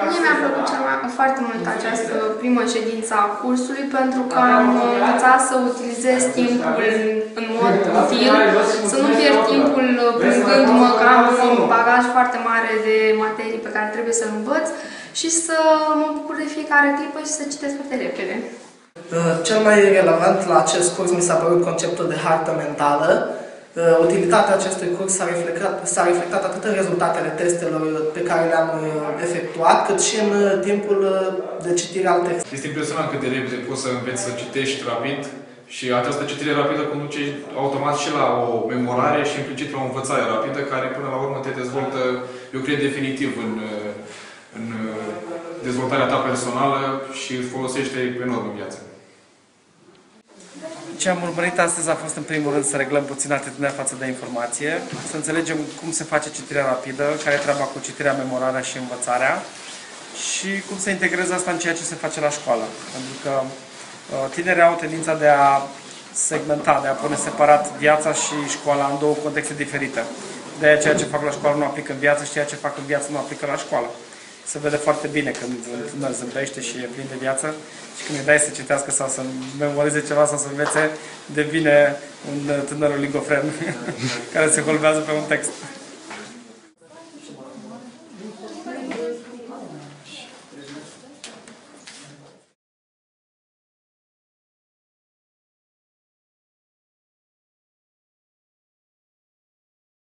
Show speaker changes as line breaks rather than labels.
Mie mi-a plăcut foarte mult această primă ședință a cursului pentru că am învățat să utilizez timpul în mod util, să nu pierd timpul plângându-mă că am un bagaj foarte mare de materii pe care trebuie să-l învăț și să mă bucur de fiecare clipă și să citesc foarte repede.
Cel mai relevant la acest curs mi s-a părut conceptul de hartă mentală. Utilitatea acestui curs s-a reflectat atât în rezultatele testelor pe care le-am efectuat, cât și în timpul de citire al textului.
Este impresionant cât de repede poți să înveți să citești rapid și această citire rapidă conduce automat și la o memorare și implicit la o învățare rapidă care până la urmă te dezvoltă, eu cred, definitiv în dezvoltarea ta personală și îți folosește enorm în viață.
Ce am urmărit astăzi a fost în primul rând să reglăm puțin atitudinea față de informație, să înțelegem cum se face citirea rapidă, care e treaba cu citirea, memorarea și învățarea și cum să integrez asta în ceea ce se face la școală. Pentru că tinerii au tendința de a segmenta, de a pune separat viața și școala în două contexte diferite. De aceea ceea ce fac la școală nu aplică în viață și ceea ce fac în viață nu aplică la școală. Se vede foarte bine când un tânăr zâmbește și e plin de viață și când îi dai să citească sau să memorize ceva sau să învețe, devine un tânăr oligofren care se holbează pe un text.